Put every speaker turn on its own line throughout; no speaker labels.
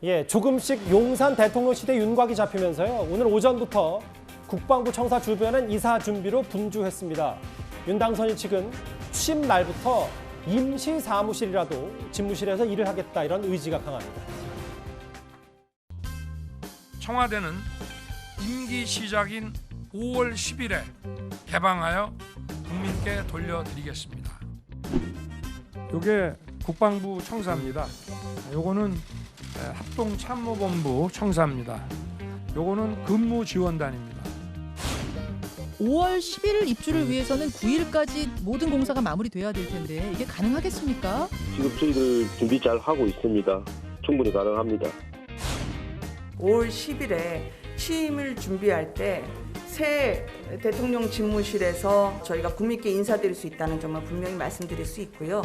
예, 조금씩 용산 대통령 시대 윤곽이 잡히면서요. 오늘 오전부터 국방부 청사 주변은 이사 준비로 분주했습니다. 윤 당선인 측은 취임 날부터 임시 사무실이라도 집무실에서 일을 하겠다 이런 의지가 강합니다.
청와대는 임기 시작인 5월 10일에 개방하여 국민께 돌려드리겠습니다. 이게 국방부 청사입니다. 요거는 합동참모본부 청사입니다. 요거는 근무지원단입니다.
5월 11일 입주를 위해서는 9일까지 모든 공사가 마무리돼야 될 텐데 이게 가능하겠습니까?
지금 저희들 준비 잘 하고 있습니다. 충분히 가능합니다.
5월 10일에 취임을 준비할 때 새 대통령 집무실에서 저희가 국민께 인사드릴 수 있다는 점을 분명히 말씀드릴 수 있고요.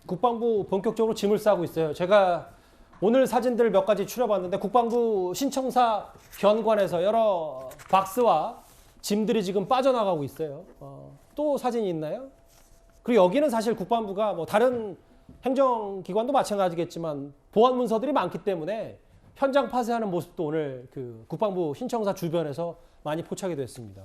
국방부 본격적으로 짐을 싸고 있어요. 제가 오늘 사진들 몇 가지 추려봤는데 국방부 신청사 현관에서 여러 박스와 짐들이 지금 빠져나가고 있어요. 또 사진이 있나요? 그리고 여기는 사실 국방부가 뭐 다른 행정기관도 마찬가지겠지만 보안 문서들이 많기 때문에 현장 파쇄하는 모습도 오늘 그 국방부 신청사 주변에서 많이 포착이 됐습니다.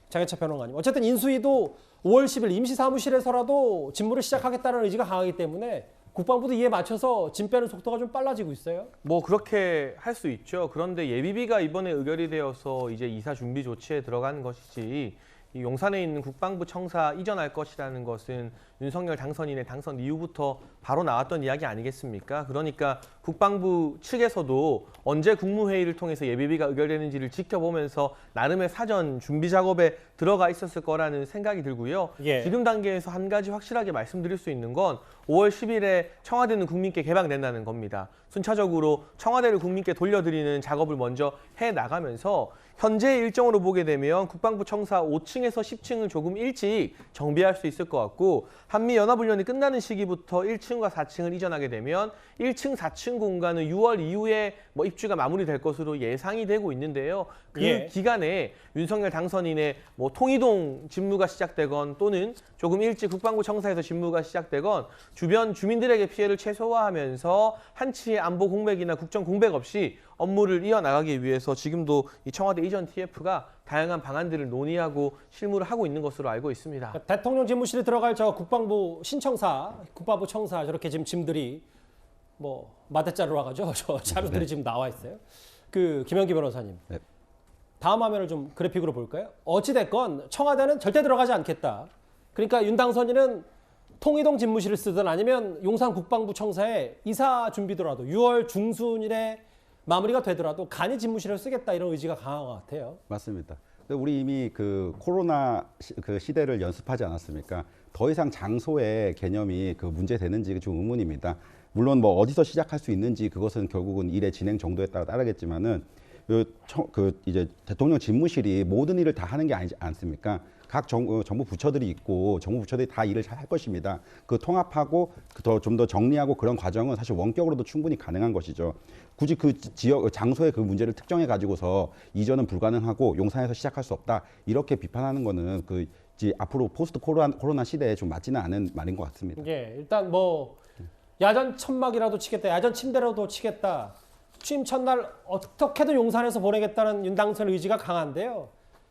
장해찬 평론가님. 어쨌든 인수위도 5월 10일 임시사무실에서라도 직무를 시작하겠다는 의지가 강하기 때문에 국방부도 이에 맞춰서 짐 빼는 속도가 좀 빨라지고 있어요.
뭐 그렇게 할 수 있죠. 그런데 예비비가 이번에 의결이 되어서 이제 이사 준비 조치에 들어간 것이지 이 용산에 있는 국방부 청사 이전할 것이라는 것은 윤석열 당선인의 당선 이후부터 바로 나왔던 이야기 아니겠습니까? 그러니까 국방부 측에서도 언제 국무회의를 통해서 예비비가 의결되는지를 지켜보면서 나름의 사전 준비 작업에 들어가 있었을 거라는 생각이 들고요.
예.
지금 단계에서 한 가지 확실하게 말씀드릴 수 있는 건 5월 10일에 청와대는 국민께 개방된다는 겁니다. 순차적으로 청와대를 국민께 돌려드리는 작업을 먼저 해나가면서 현재 일정으로 보게 되면 국방부 청사 5층에서 10층을 조금 일찍 정비할 수 있을 것 같고 한미연합훈련이 끝나는 시기부터 1층과 4층을 이전하게 되면 1층, 4층 공간은 6월 이후에 뭐 입주가 마무리될 것으로 예상이 되고 있는데요. 그
예.
기간에 윤석열 당선인의 뭐 통이동 집무가 시작되건 또는 조금 일찍 국방부 청사에서 집무가 시작되건 주변 주민들에게 피해를 최소화하면서 한치의 안보 공백이나 국정 공백 없이 업무를 이어나가기 위해서 지금도 이 청와대 이전 TF가 다양한 방안들을 논의하고 실무를 하고 있는 것으로 알고 있습니다.
대통령 집무실에 들어갈 저 국방부 신청사, 국방부 청사 저렇게 지금 짐들이 뭐 마대자루로 가죠. 저 자루들이
네.
지금 나와 있어요. 김현기 변호사님.
네.
다음 화면을 좀 그래픽으로 볼까요? 어찌됐건 청와대는 절대 들어가지 않겠다. 그러니까 윤 당선인은 통이동 집무실을 쓰든 아니면 용산 국방부 청사에 이사 준비더라도 6월 중순일에 마무리가 되더라도 간이 집무실을 쓰겠다 이런 의지가 강한 것 같아요.
맞습니다. 우리 이미 그 코로나 그 시대를 연습하지 않았습니까? 더 이상 장소의 개념이 그 문제되는지 좀 의문입니다. 물론 뭐 어디서 시작할 수 있는지 그것은 결국은 일의 진행 정도에 따라 따르겠지만은 이제 대통령 집무실이 모든 일을 다 하는 게 아니지 않습니까? 각 정부 부처들이 있고 정부 부처들이 다 일을 잘 할 것입니다. 그 통합하고 좀 더 정리하고 그런 과정은 사실 원격으로도 충분히 가능한 것이죠. 굳이 그 지역 장소의 그 문제를 특정해 가지고서 이전은 불가능하고 용산에서 시작할 수 없다 이렇게 비판하는 거는 앞으로 포스트 코로나 시대에 좀 맞지는 않은 말인 것 같습니다.
예, 일단 뭐 야전 천막이라도 치겠다, 야전 침대라도 치겠다. 취임 첫날 어떻게든 용산에서 보내겠다는 윤 당선 의지가 강한데요.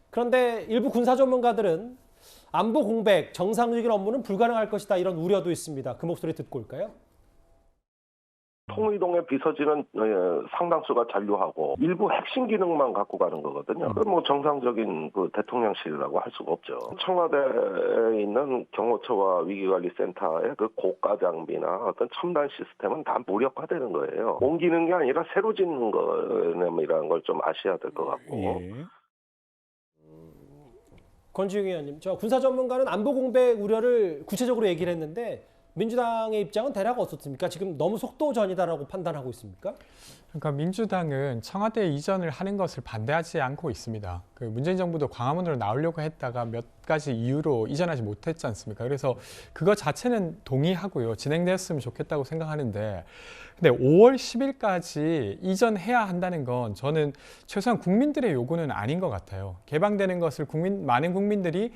그런데 일부 군사 전문가들은 안보 공백, 정상적인 업무는 불가능할 것이다 이런 우려도 있습니다. 그 목소리 듣고 올까요?
통이동의 비서진은 상당수가 잔류하고 일부 핵심 기능만 갖고 가는 거거든요. 그건 뭐 정상적인 그 대통령실이라고 할 수가 없죠. 청와대에 있는 경호처와 위기관리센터의 그 고가 장비나 어떤 첨단 시스템은 다 무력화되는 거예요. 옮기는 게 아니라 새로 짓는 거라는 걸 좀 아셔야 될 것 같고.
예.
권지웅 의원님, 저 군사 전문가는 안보 공백 우려를 구체적으로 얘기를 했는데 민주당의 입장은 대략 어떻습니까? 지금 너무 속도전이다라고 판단하고 있습니까?
그러니까 민주당은 청와대 이전을 하는 것을 반대하지 않고 있습니다. 그 문재인 정부도 광화문으로 나오려고 했다가 몇 가지 이유로 이전하지 못했지 않습니까? 그래서 그거 자체는 동의하고요. 진행되었으면 좋겠다고 생각하는데 근데 5월 10일까지 이전해야 한다는 건 저는 최소한 국민들의 요구는 아닌 것 같아요. 개방되는 것을 많은 국민들이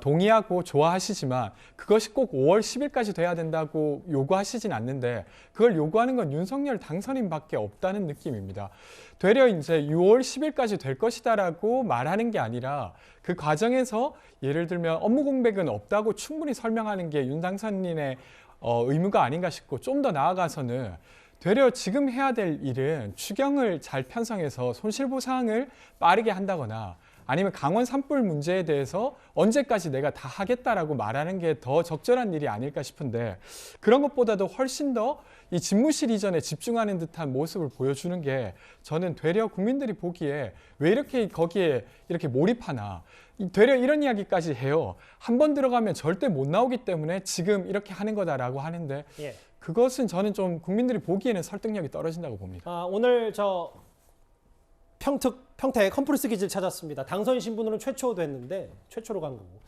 동의하고 좋아하시지만 그것이 꼭 5월 10일까지 돼야 된다고 요구하시진 않는데 그걸 요구하는 건 윤석열 당선인밖에 없다는 느낌입니다. 되려 이제 6월 10일까지 될 것이다라고 말하는 게 아니라 그 과정에서 예를 들면 업무 공백은 없다고 충분히 설명하는 게 윤 당선인의 의무가 아닌가 싶고 좀 더 나아가서는 되려 지금 해야 될 일은 추경을 잘 편성해서 손실보상을 빠르게 한다거나 아니면 강원 산불 문제에 대해서 언제까지 내가 다 하겠다라고 말하는 게 더 적절한 일이 아닐까 싶은데 그런 것보다도 훨씬 더 이 집무실 이전에 집중하는 듯한 모습을 보여주는 게 저는 되려 국민들이 보기에 왜 이렇게 거기에 이렇게 몰입하나 되려 이런 이야기까지 해요. 한 번 들어가면 절대 못 나오기 때문에 지금 이렇게 하는 거다라고 하는데
예.
그것은 저는 좀 국민들이 보기에는 설득력이 떨어진다고 봅니다.
오늘 저 평택 컴프레스 기지를 찾았습니다. 당선 신분으로는 최초로 간 거고.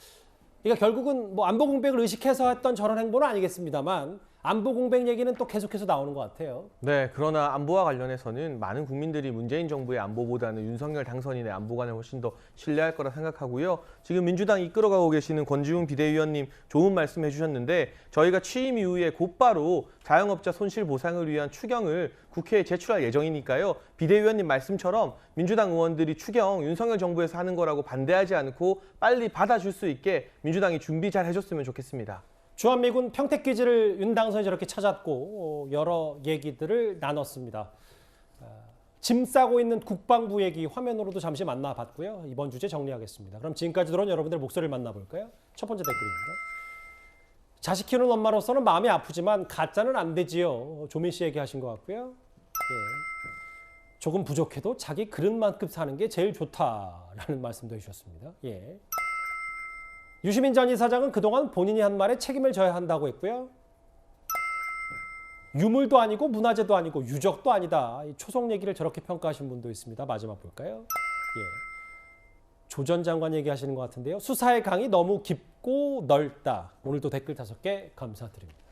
그러니까 결국은 뭐 안보 공백을 의식해서 했던 저런 행보는 아니겠습니다만 안보 공백 얘기는 또 계속해서 나오는 것 같아요.
네, 그러나 안보와 관련해서는 많은 국민들이 문재인 정부의 안보보다는 윤석열 당선인의 안보관을 훨씬 더 신뢰할 거라 생각하고요. 지금 민주당 이끌어가고 계시는 권지웅 비대위원님 좋은 말씀 해주셨는데 저희가 취임 이후에 곧바로 자영업자 손실 보상을 위한 추경을 국회에 제출할 예정이니까요. 비대위원님 말씀처럼 민주당 의원들이 추경 윤석열 정부에서 하는 거라고 반대하지 않고 빨리 받아줄 수 있게 민주당이 준비 잘 해줬으면 좋겠습니다.
주한미군 평택기지를 윤 당선이 저렇게 찾았고 여러 얘기들을 나눴습니다. 짐 싸고 있는 국방부 얘기 화면으로도 잠시 만나봤고요. 이번 주제 정리하겠습니다. 그럼 지금까지 들어온 여러분들 목소리를 만나볼까요? 첫 번째 댓글입니다. 자식 키우는 엄마로서는 마음이 아프지만 가짜는 안 되지요. 조민 씨 얘기하신 것 같고요. 예. 조금 부족해도 자기 그릇만큼 사는 게 제일 좋다라는 말씀도 해주셨습니다. 예. 유시민 전 이사장은 그동안 본인이 한 말에 책임을 져야 한다고 했고요. 유물도 아니고 문화재도 아니고 유적도 아니다. 이 초속 얘기를 저렇게 평가하신 분도 있습니다. 마지막 볼까요? 예. 조 전 장관 얘기하시는 것 같은데요. 수사의 강이 너무 깊고 넓다. 오늘도 댓글 5개 감사드립니다.